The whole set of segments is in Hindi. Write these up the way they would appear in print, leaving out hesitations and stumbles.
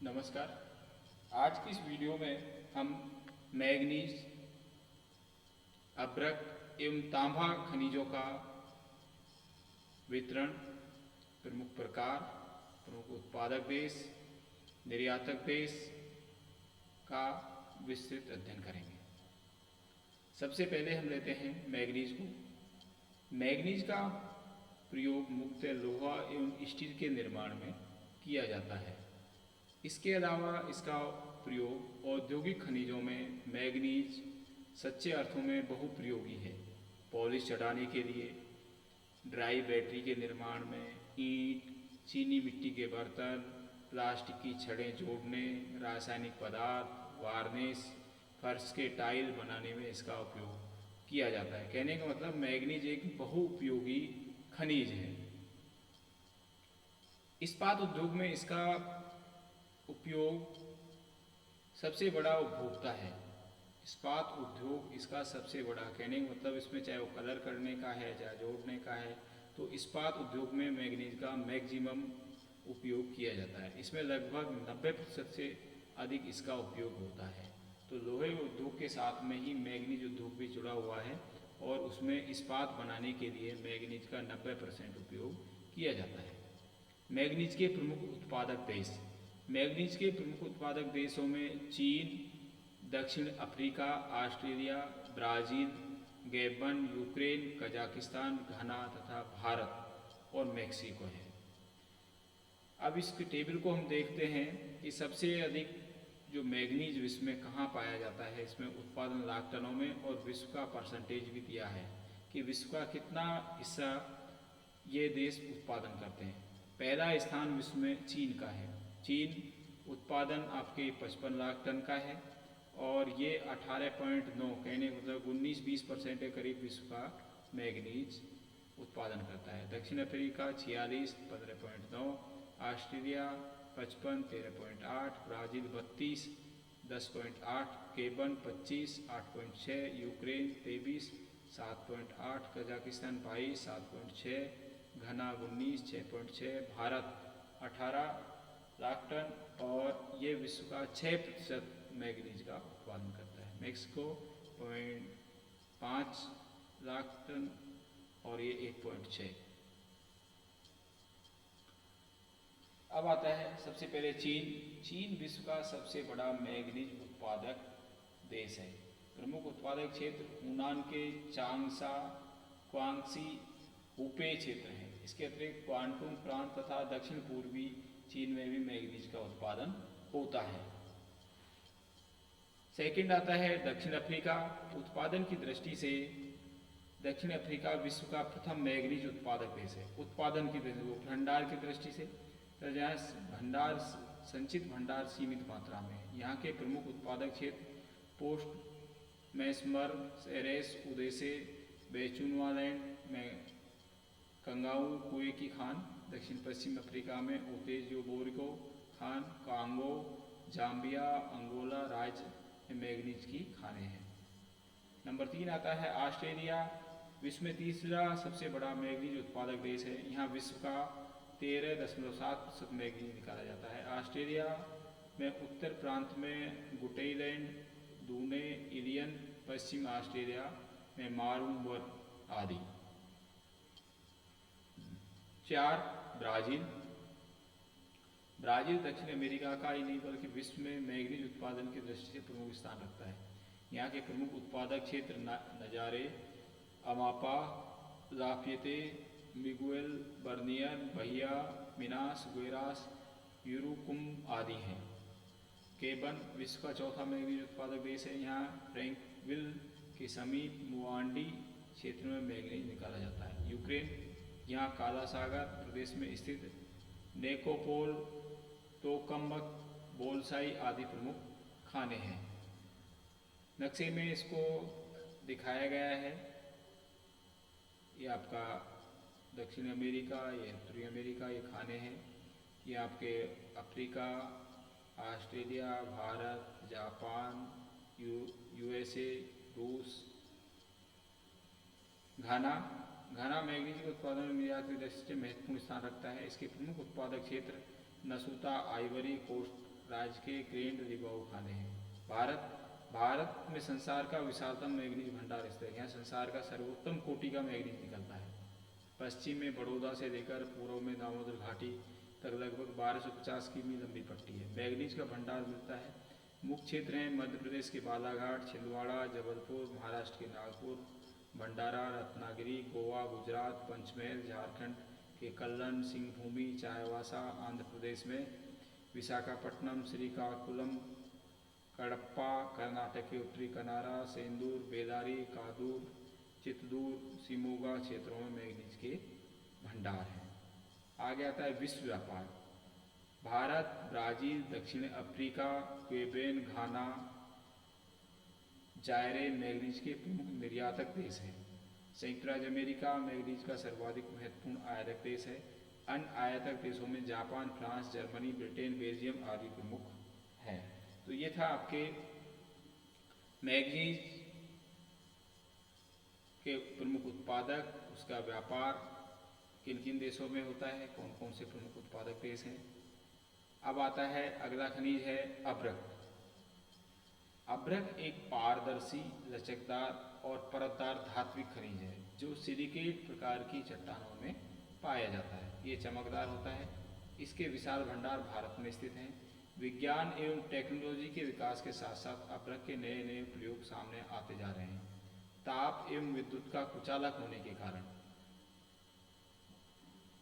नमस्कार। आज की इस वीडियो में हम मैग्नीज, अभ्रक एवं तांबा खनिजों का वितरण, प्रमुख प्रकार, प्रमुख उत्पादक देश, निर्यातक देश का विस्तृत अध्ययन करेंगे। सबसे पहले हम लेते हैं मैग्नीज को। मैग्नीज का प्रयोग मुख्यतः लोहा एवं स्टील के निर्माण में किया जाता है। इसके अलावा इसका प्रयोग औद्योगिक खनिजों में मैग्नीज सच्चे अर्थों में बहुप्रयोगी है। पॉलिश चढ़ाने के लिए, ड्राई बैटरी के निर्माण में, ईंट, चीनी मिट्टी के बर्तन, प्लास्टिक की छड़ें जोड़ने, रासायनिक पदार्थ, वार्निश, फर्श के टाइल बनाने में इसका उपयोग किया जाता है। कहने का मतलब मैग्नीज एक बहुउपयोगी खनिज है। इस्पात उद्योग में इसका उपयोग सबसे बड़ा उपभोक्ता है। इस्पात उद्योग इसका सबसे बड़ा, कहने का मतलब इसमें चाहे वो कलर करने का है, चाहे जोड़ने का है, तो इस्पात उद्योग में मैग्नीज का मैक्सिमम उपयोग किया जाता है। इसमें लगभग 90% से अधिक इसका उपयोग होता है। तो लोहे उद्योग के साथ में ही मैग्नीज उद्योग भी जुड़ा हुआ है और उसमें इस्पात बनाने के लिए मैग्नीज का 90% उपयोग किया जाता है। मैग्नीज के प्रमुख उत्पादक देश। मैग्नीज के प्रमुख उत्पादक देशों में चीन, दक्षिण Africa, Australia, Brazil, Gabon, Ukraine, Kazakhstan, Ghana तथा भारत और मैक्सिको है। अब इस टेबल को हम देखते हैं कि सबसे अधिक जो मैग्नीज विश्व में कहाँ पाया जाता है। इसमें उत्पादन लाख टनों में और विश्व का परसेंटेज भी दिया है कि विश्व का कितना हिस्सा ये देश उत्पादन करते हैं। पहला स्थान विश्व में चीन का है। चीन उत्पादन आपके 55 लाख टन का है और ये 18.9, कहने मतलब 19-20% के करीब विश्व का मैग्नीज उत्पादन करता है। दक्षिण Africa 46, 15.9, Australia 55, 13.8, Brazil 32, 10.8, केबन 25, 8.6, Ukraine 23, 7.8, Kazakhstan 22, 7.6, घना 19, 6.6, भारत 18 लाख टन और ये विश्व का 6% मैग्नीज का उत्पादन करता है। मेक्सिको 0.5 लाख टन और ये 1.6। अब आता है सबसे पहले चीन। चीन विश्व का सबसे बड़ा मैग्नीज उत्पादक देश है। प्रमुख उत्पादक क्षेत्र हुनान के चांगशा, क्वांगसी, हुपे क्षेत्र हैं। इसके अतिरिक्त क्वांटुंग प्रांत तथा दक्षिण पूर्वी चीन में भी मैग्नीज का उत्पादन होता है। सेकंड आता है दक्षिण अफ्रीका। उत्पादन की दृष्टि से दक्षिण अफ्रीका विश्व का प्रथम मैग्नीज उत्पादक देश है। उत्पादन की दृष्टि से, भंडार की दृष्टि से, तो जहाँ भंडार, संचित भंडार सीमित मात्रा में है। यहाँ के प्रमुख उत्पादक क्षेत्र पोस्ट मैसमर, सेरेस, उदेसे, बेचुनवालैंड में कंगाऊ कुएं की खान, दक्षिण पश्चिम अफ्रीका में ओतेजो बोरिको खान, कांगो, जाम्बिया, अंगोला राज्य में मैग्नीज की खानें हैं। नंबर 3 आता है ऑस्ट्रेलिया। विश्व में तीसरा सबसे बड़ा मैग्नीज उत्पादक देश है। यहाँ विश्व का 13.7% मैग्नीज निकाला जाता है। ऑस्ट्रेलिया में उत्तर प्रांत में गुटेलैंड, दूने, इलियन, पश्चिम ऑस्ट्रेलिया में मारूंबर आदि। 4 ब्राज़ील। ब्राज़ील दक्षिण अमेरिका का ही नहीं बल्कि विश्व में मैग्नीज उत्पादन की दृष्टि से प्रमुख स्थान रखता है। यहाँ के प्रमुख उत्पादक क्षेत्र नजारे, अमापा, लाफियते, मिगुएल, बर्नियर, बहिया, मिनास गुएरास, यूरुकुम आदि हैं। केबन विश्व का चौथा मैग्नीज उत्पादक देश है। यहाँ फ्रैंकविल के समीप मुआंडी क्षेत्र में मैग्नीज निकाला जाता है। यूक्रेन, यहाँ काला सागर प्रदेश में स्थित नेकोपोल, तोकम्बक, बोलसाई आदि प्रमुख खाने हैं। नक्शे में इसको दिखाया गया है। ये आपका दक्षिण अमेरिका, ये उत्तरी अमेरिका, ये खाने हैं। ये आपके Africa, Australia, Bharat, Japan, USA, रूस। घाना मैग्नीज के उत्पादन में निर्यात की दृष्टि से महत्वपूर्ण स्थान रखता है। इसके प्रमुख उत्पादक क्षेत्र नसूता, आइवरी कोस्ट, राज्य के ग्रैंड रिबाऊ खाने हैं। भारत भारत में संसार का विशालतम मैग्नीज भंडार स्थित है। यहाँ संसार का सर्वोत्तम कोटि का मैग्नीज निकलता है। पश्चिम में बड़ौदा से लेकर पूर्व में दामोदर घाटी तक लगभग 1250 किमी लंबी पट्टी है। मैग्नीज का भंडार मिलता है। मुख्य क्षेत्र हैं मध्य प्रदेश के बालाघाट, छिंदवाड़ा, जबलपुर, महाराष्ट्र के नागपुर, भंडारा, रत्नागिरी, गोवा, गुजरात, पंचमहल, झारखंड के कल्लन, सिंहभूमि, चायवासा, आंध्र प्रदेश में विशाखापट्टनम, श्रीकाकुलम, कडप्पा, कर्नाटक के उत्तरी कनारा, सेंदूर, बेलारी, कादूर, चित्तूर, शिमोगा क्षेत्रों में मैग्नीज के भंडार हैं। आगे आता है विश्व व्यापार। भारत, ब्राज़ील, दक्षिण अफ्रीका, क्वेबेन, घाना, जायरे मैग्नीज के प्रमुख निर्यातक देश हैं। संयुक्त राज्य अमेरिका मैग्नीज का सर्वाधिक महत्वपूर्ण आयातक देश है। अन्य आयातक देशों में Japan, France, Germany, Britain, Belgium आदि प्रमुख हैं। तो ये था आपके मैग्नीज के प्रमुख उत्पादक, उसका व्यापार किन किन देशों में होता है, कौन कौन से प्रमुख उत्पादक देश हैं। अब आता है अगला खनिज है अभ्रक। अभ्रक एक पारदर्शी, लचकदार और परतदार धात्विक खनिज है जो सिलिकेट प्रकार की चट्टानों में पाया जाता है। ये चमकदार होता है। इसके विशाल भंडार भारत में स्थित हैं। विज्ञान एवं टेक्नोलॉजी के विकास के साथ साथ अभ्रक के नए नए प्रयोग सामने आते जा रहे हैं। ताप एवं विद्युत का कुचालक होने के कारण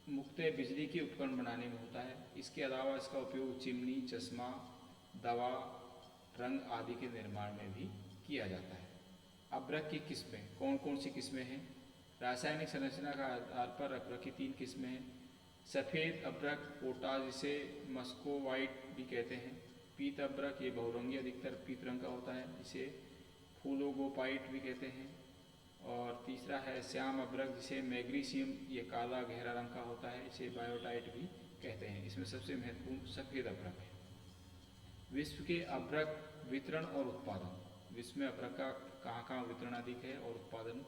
मुख्यतः बिजली के उपकरण बनाने में होता है। इसके अलावा इसका उपयोग चिमनी, चश्मा, दवा, रंग आदि के निर्माण में भी किया जाता है। अभ्रक की किस्में कौन कौन सी किस्में हैं? रासायनिक संरचना का आधार पर अभ्रक की 3 किस्में हैं। सफ़ेद अभ्रक, पोटाश, जिसे मस्कोवाइट भी कहते हैं। पीत अभ्रक, ये बहुरंगी अधिकतर पीत रंग का होता है, जिसे फूलोगोपाइट भी कहते हैं। और तीसरा है श्याम अभ्रक, जिसे मैग्नीशियम, ये काला गहरा रंग का होता है, इसे बायोटाइट भी कहते हैं। इसमें सबसे महत्वपूर्ण सफ़ेद अभ्रक है। विश्व के अभ्रक वितरण और उत्पादन। विश्व में अभ्रक का कहाँ कहाँ वितरण अधिक है और उत्पादन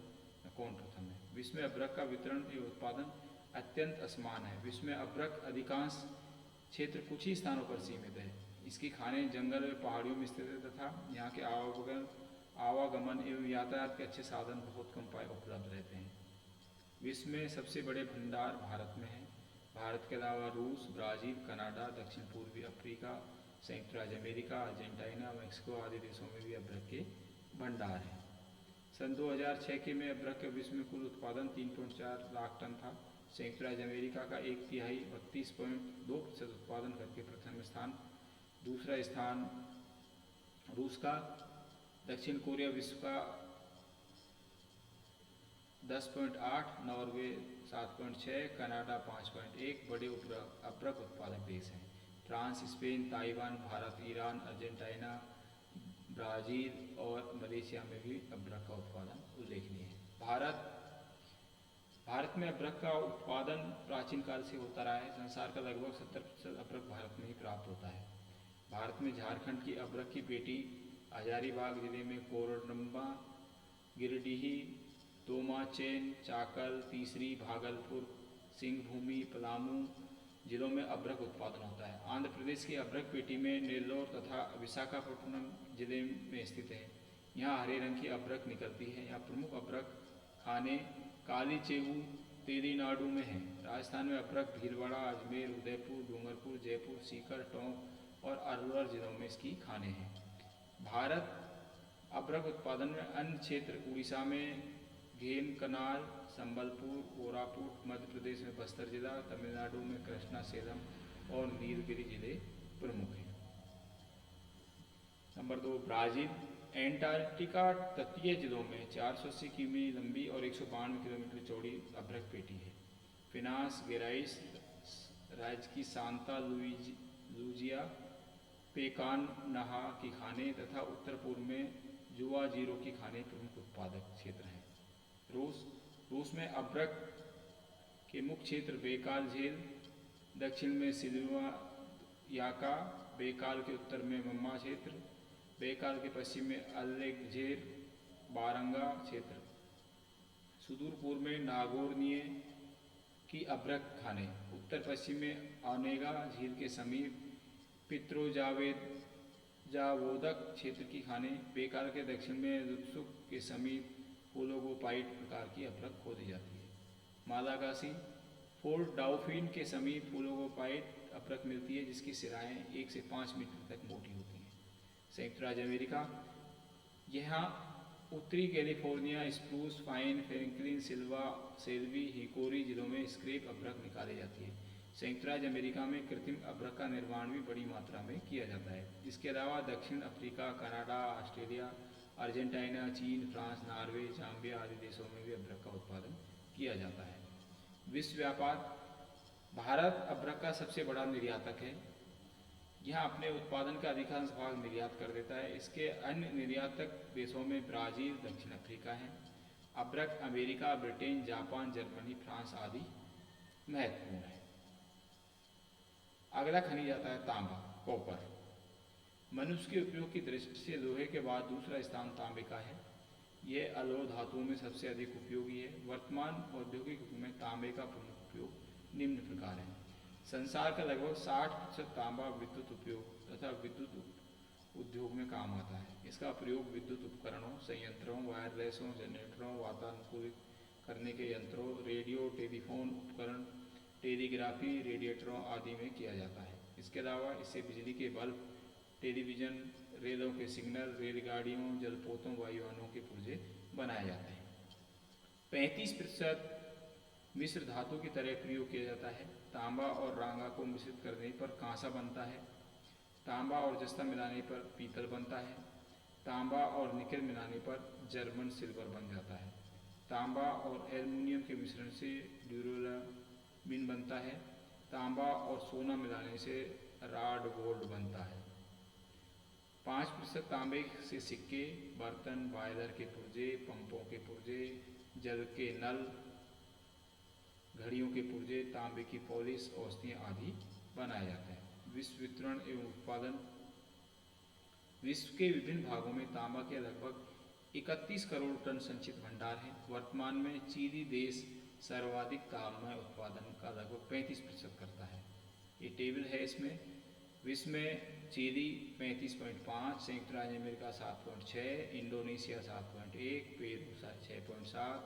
कौन प्रथम है? विश्व में अभ्रक का वितरण एवं उत्पादन अत्यंत असमान है। विश्व में अभ्रक अधिकांश क्षेत्र कुछ ही स्थानों पर सीमित है। इसकी खानें जंगल व पहाड़ियों में स्थित है तथा यहाँ के आवागमन एवं यातायात के अच्छे साधन बहुत कम पाए उपलब्ध रहते हैं। विश्व में सबसे बड़े भंडार भारत में हैं। भारत के अलावा रूस, ब्राज़ील, कनाडा, दक्षिण पूर्वी अफ्रीका, संयुक्त राज्य अमेरिका, अर्जेंटीना, मैक्सिको आदि देशों में भी अभ्रक के भंडार हैं। सन 2006 के में अभ्रक के विश्व में कुल उत्पादन 3.4 लाख टन था। संयुक्त राज्य अमेरिका का 1/3 32.2% उत्पादन करके प्रथम स्थान, दूसरा स्थान रूस का, दक्षिण कोरिया विश्व का 10.8, नॉर्वे 7.6, कनाडा 5.1 बड़े अभ्रक उत्पादक देश हैं। France, Spain, Taiwan, Bharat, Iran, Argentina, Brazil और मलेशिया में भी अभ्रक का उत्पादन उल्लेखनीय है। भारत में अभ्रक का उत्पादन प्राचीन काल से होता रहा है। संसार का लगभग 70% अभ्रक भारत में ही प्राप्त होता है। भारत में झारखंड की अभ्रक की पेटी हजारीबाग जिले में कोरडम्बा, गिरिडीह, तोमाचेन, चाकल, तीसरी, भागलपुर, सिंहभूमि, पलामू जिलों में अभ्रक उत्पादन होता है। आंध्र प्रदेश की अभ्रक पेटी में नेल्लोर तथा विशाखापट्टनम जिले में स्थित है। यहाँ हरे रंग की अभ्रक निकलती है। यहाँ प्रमुख अभ्रक खाने काली चेहू तेलीनाडु में है। राजस्थान में अभ्रक भीलवाड़ा, अजमेर, उदयपुर, डूंगरपुर, जयपुर, सीकर, टोंक और अलवर जिलों में इसकी खाने हैं। भारत अभ्रक उत्पादन में अन्य क्षेत्र उड़ीसा में घेमकनाल, संबलपुर, कोरापुट, मध्य प्रदेश में बस्तर जिला, तमिलनाडु में कृष्णा, सेलम और नीलगिरी जिले प्रमुख हैं। Number 2 Brazil. एंटार्क्टिका तटीय जिलों में 480 किमी लंबी और 192 किलोमीटर चौड़ी अभ्रक पेटी है। फिनास गेराइस राज्य की सांता लूजिया, पेकान नहा की खानें तथा उत्तर पूर्व में जुआ जीरो की खानें प्रमुख उत्पादक क्षेत्र हैं। रूस में अभ्रक के मुख्य क्षेत्र बेकाल झील, दक्षिण में सिल्वायाका, बेकाल के उत्तर में मम्मा क्षेत्र, बेकाल के पश्चिम में अलेक्जेर बारंगा क्षेत्र, सुदूर पूर्व में नागोर्निये की अभ्रक खाने, उत्तर पश्चिम में ओनेगा झील के समीप पित्रोजावेद जावोदक क्षेत्र की खानें। बेकार के दक्षिण में रुत्सुक के समीप फूलोगोपाइट प्रकार की अभ्रक खोदी जाती है। मालागासी फोर्ट डाउफिन के समीप फूलोगोपाइट अभ्रक मिलती है जिसकी सिराएं 1 से 5 मीटर तक मोटी होती हैं। संयुक्त राज्य अमेरिका, यहाँ उत्तरी कैलिफोर्निया स्प्रूस, फाइन, फ्रैंकलिन, सिल्वा, सेल्वी, हिकोरी जिलों में स्क्रेप अभ्रक निकाली जाती है। संयुक्त राज्य अमेरिका में कृत्रिम अभ्रक का निर्माण भी बड़ी मात्रा में किया जाता है। इसके अलावा दक्षिण अफ्रीका, कनाडा, ऑस्ट्रेलिया, अर्जेंटीना, चीन, फ्रांस, नॉर्वे, जाम्बिया आदि देशों में भी अभ्रक का उत्पादन किया जाता है। विश्व व्यापार, भारत अभ्रक का सबसे बड़ा निर्यातक है। यह अपने उत्पादन का अधिकांश भाग निर्यात कर देता है। इसके अन्य निर्यातक देशों में ब्राज़ील, दक्षिण अफ्रीका हैं। अभ्रक America, Britain, Japan, Germany, France आदि महत्वपूर्ण है। अगला खनिज आता है तांबा, कॉपर। मनुष्य के उपयोग की दृष्टि से लोहे के बाद दूसरा स्थान तांबे का है। यह अलोह धातुओं में सबसे अधिक उपयोगी है। वर्तमान औद्योगिक युग में तांबे का प्रमुख उपयोग निम्न प्रकार है। संसार का लगभग 60% तांबा विद्युत उपयोग तथा विद्युत उद्योग में काम आता है। इसका प्रयोग विद्युत उपकरणों, संयंत्रों, वायरलेसों, जनरेटरों, वातानुकूलित करने के यंत्रों, रेडियो टेलीफोन उपकरण, टेलीग्राफी, रेडिएटरों आदि में किया जाता है। इसके अलावा इससे बिजली के बल्ब, टेलीविज़न, रेलों के सिग्नल, रेलगाड़ियों, जलपोतों, वायुयानों के पुर्जे बनाए जाते हैं। 35% मिश्र धातु की तरह प्रयोग किया जाता है। तांबा और रांगा को मिश्रित करने पर कांसा बनता है। तांबा और जस्ता मिलाने पर पीतल बनता है। तांबा और निकेल मिलाने पर जर्मन सिल्वर बन जाता है। तांबा और एल्युमिनियम के मिश्रण से ड्यूरेलामीन बनता है। तांबा और सोना मिलाने से रॉड गोल्ड बनता है। 5% तांबे से सिक्के, बर्तन, बॉयलर के पुर्जे, पंपों के पुर्जे, जल के नल, घड़ियों के पुर्जे, तांबे की पॉलिश, औषधियाँ आदि बनाए जाते हैं। विश्व वितरण एवं उत्पादन, विश्व के विभिन्न भागों में तांबा के लगभग 31 करोड़ टन संचित भंडार है। वर्तमान में चिली देश सर्वाधिक तांबा उत्पादन का लगभग 35% करता है। ये टेबल है इसमें। विश्व में चिली 35.5, संयुक्त राज्य अमेरिका 7.6, इंडोनेशिया 7.1, पेरू 6.7,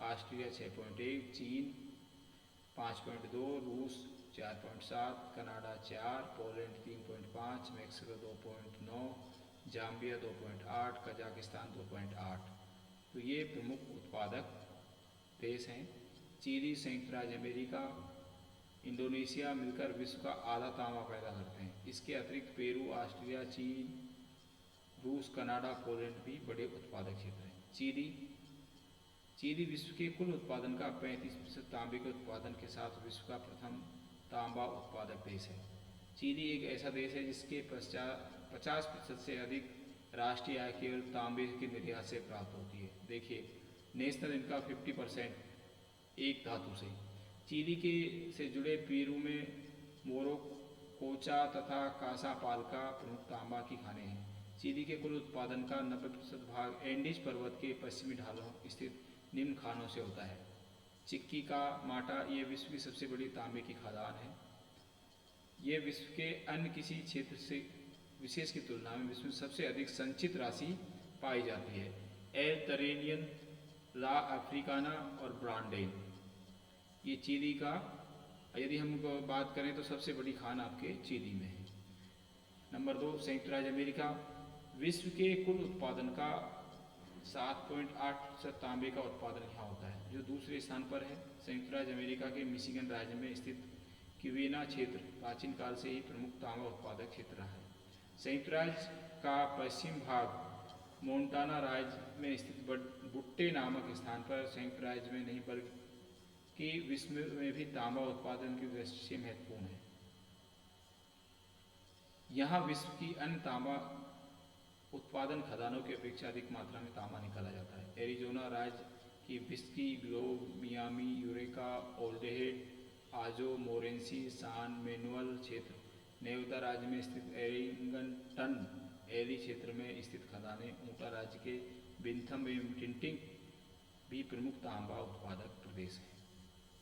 ऑस्ट्रेलिया 6.1, चीन 5.2, रूस 4.7, Canada 4, Poland 3.5, Mexico 2.9, Zambia 2.8, Kazakhstan 2.8। तो ये प्रमुख उत्पादक देश हैं। चिली, संयुक्त राज्य अमेरिका, इंडोनेशिया मिलकर विश्व का आधा तांबा पैदा करते हैं। इसके अतिरिक्त पेरू, ऑस्ट्रेलिया, चीन, रूस, कनाडा, पोलैंड भी बड़े उत्पादक क्षेत्र हैं। चिली विश्व के कुल उत्पादन का 35% तांबे के उत्पादन के साथ विश्व का प्रथम तांबा उत्पादक देश है। चिली एक ऐसा देश है जिसके 50% से अधिक राष्ट्रीय आय केवल तांबे के निर्यात से प्राप्त होती है। देखिए, नेशनल इनकम 50% एक धातु से। चिली के से जुड़े पेरू में मोरो, कोचा तथा कासा पाल्का प्रमुख तांबा की खानें हैं। चिली के कुल उत्पादन का 90% भाग एंडीज पर्वत के पश्चिमी ढालों स्थित निम्न खानों से होता है। चिक्की का माटा, ये विश्व की सबसे बड़ी तांबे की खदान है। ये विश्व के अन्य किसी क्षेत्र से विशेष की तुलना में विश्व में सबसे अधिक संचित राशि पाई जाती है। एल तरेनियन, ला अफ्रीकाना और ब्रांडेन, ये चिली का, यदि हम बात करें तो सबसे बड़ी खान आपके चिली में है। नंबर 2, संयुक्त राज्य अमेरिका। विश्व के कुल उत्पादन का 7.8% तांबे का उत्पादन यहाँ होता है, जो दूसरे स्थान पर है। संयुक्त राज्य अमेरिका के मिशिगन राज्य में स्थित क्विना क्षेत्र प्राचीन काल से ही प्रमुख तांबा उत्पादक क्षेत्र रहा है। संयुक्त राज्य का पश्चिम भाग मोंटाना राज्य में स्थित बुट्टे नामक स्थान पर संयुक्त राज्य में नहीं बल्कि विश्व में भी तांबा उत्पादन की दृष्टि से महत्वपूर्ण है। यहाँ विश्व की अन्य तांबा उत्पादन खदानों की अपेक्षा अधिक मात्रा में तांबा निकाला जाता है। एरिजोना राज्य की विस्की ग्लोब, मियामी, यूरेका, ओल्डेहेड, आजो, मोरेंसी, सान मैनुअल क्षेत्र, नेवदा राज्य में स्थित एरिंगटन एली क्षेत्र में स्थित खदानें, ऊटा राज्य के बिन्थम एवं टिंटिंग भी प्रमुख तांबा उत्पादक प्रदेश हैं।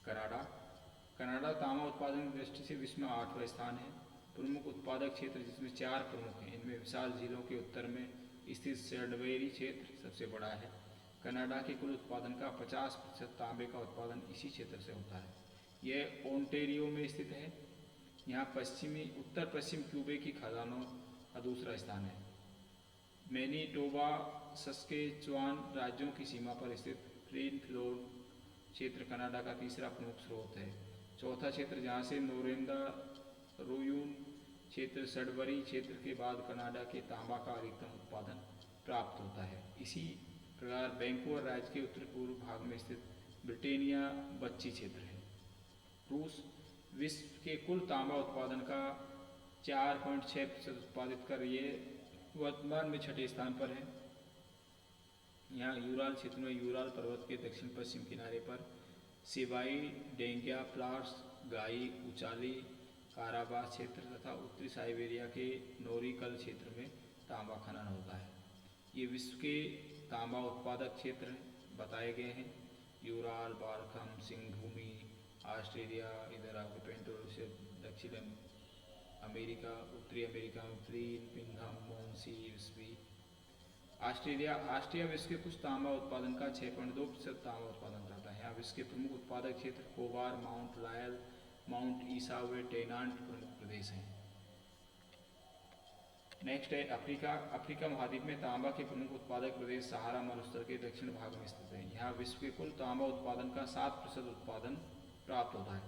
कनाडा तांबा उत्पादन की दृष्टि से विश्व में 8वां स्थान है। प्रमुख उत्पादक उत्पादक क्षेत्र जिसमें 4 प्रमुख हैं। इनमें विशाल झीलों के उत्तर में स्थित सडबेरी क्षेत्र सबसे बड़ा है। कनाडा के कुल उत्पादन का 50% तांबे का उत्पादन इसी क्षेत्र से होता है। यह ओंटेरियो में स्थित है। यहाँ उत्तर पश्चिम क्यूबे की खदानों का दूसरा स्थान है। मैनीटोबा सस्केचुआन राज्यों की सीमा पर स्थित प्लेनफिल्ड क्षेत्र कनाडा का तीसरा प्रमुख स्रोत है। चौथा क्षेत्र जहाँ से नोरेंदा रोयून क्षेत्र सडबरी क्षेत्र के बाद कनाडा के तांबा का अधिकतम उत्पादन प्राप्त होता है। इसी प्रकार वैंकूवर राज्य के उत्तर पूर्व भाग में स्थित ब्रिटेनिया बच्ची क्षेत्र है। रूस विश्व के कुल तांबा उत्पादन का 4.6% उत्पादित कर ये वर्तमान में 6ठे स्थान पर है। यहाँ यूराल क्षेत्र में यूराल पर्वत के दक्षिण पश्चिम किनारे पर सिवाई, डेंग्या, प्लाट्स, गाई, उचाली, काराबास क्षेत्र तथा उत्तरी साइबेरिया के नोरिकल क्षेत्र में तांबा खनन होता है। ये विश्व के तांबा उत्पादक क्षेत्र बताए गए हैं। यूराल, बारखम, सिंघभूमि, ऑस्ट्रेलिया, इधर आपके पेंटोल, दक्षिण अमेरिका, उत्तरी अमेरिका में प्लीन, पिंघम, मोन्सी, विस्बी। ऑस्ट्रिया विश्व के कुछ तांबा उत्पादन का 6.2% तांबा उत्पादन करता है। यहाँ विश्व के प्रमुख उत्पादक क्षेत्र कोबार, माउंट लायल, माउंट ईसा व टेनांट प्रमुख प्रदेश हैं। नेक्स्ट है अफ्रीका। अफ्रीका महाद्वीप में तांबा के प्रमुख उत्पादक प्रदेश सहारा मरुस्थल के दक्षिण भाग में स्थित है। यहाँ विश्व के कुल तांबा उत्पादन का 7% उत्पादन प्राप्त होता है।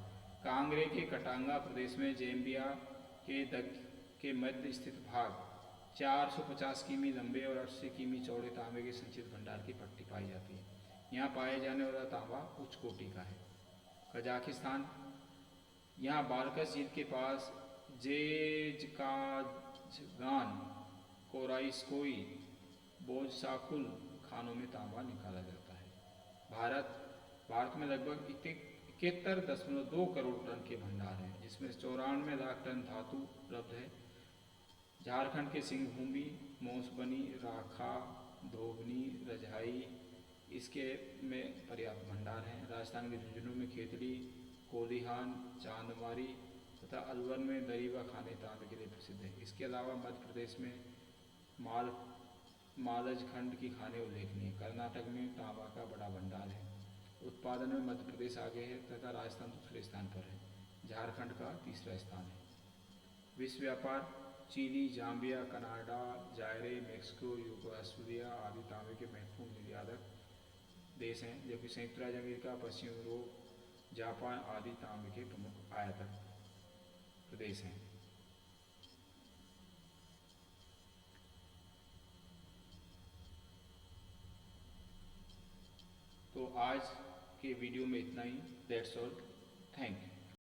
कांगरे के कटांगा प्रदेश में जैम्बिया के मध्य स्थित भाग 450 किमी लंबे और 80 किमी चौड़े तांबे के संचित भंडार की पट्टी पाई जाती है। यहाँ पाए जाने वाला तांबा उच्च कोटि का है। कजाकिस्तान, यहाँ बालकस झील के पास जेजकाजगान, कोराइस्कोई, बोजशाकुल खानों में तांबा निकाला जाता है। भारत में लगभग 71.2 करोड़ टन के भंडार हैं, जिसमें 94 लाख टन धातु उपलब्ध है। झारखंड के सिंहभूमि, मोसबनी, राखा, धोबनी, रजहाई इसके में पर्याप्त भंडार हैं। राजस्थान के झुंझुनू में खेतड़ी, कोलिहान, चांदमारी तथा अलवर में दरीबा खाने तांबे के लिए प्रसिद्ध है। इसके अलावा मध्य प्रदेश में मालज खंड की खाने उल्लेखनीय। कर्नाटक में तांबा का बड़ा भंडार है। उत्पादन में मध्य प्रदेश आगे है तथा राजस्थान दूसरे स्थान पर है। झारखंड का तीसरा स्थान है। विश्व व्यापार, Chile, Zambia, Canada, Zaire, Mexico, Yugoslavia आदि तांबे के महत्वपूर्ण निर्यातक देश हैं, जबकि संयुक्त राज्य अमेरिका, पश्चिम यूरोप, जापान आदि तांबे के प्रमुख आयातक प्रदेश हैं। तो आज के वीडियो में इतना ही। That's all. Thank you.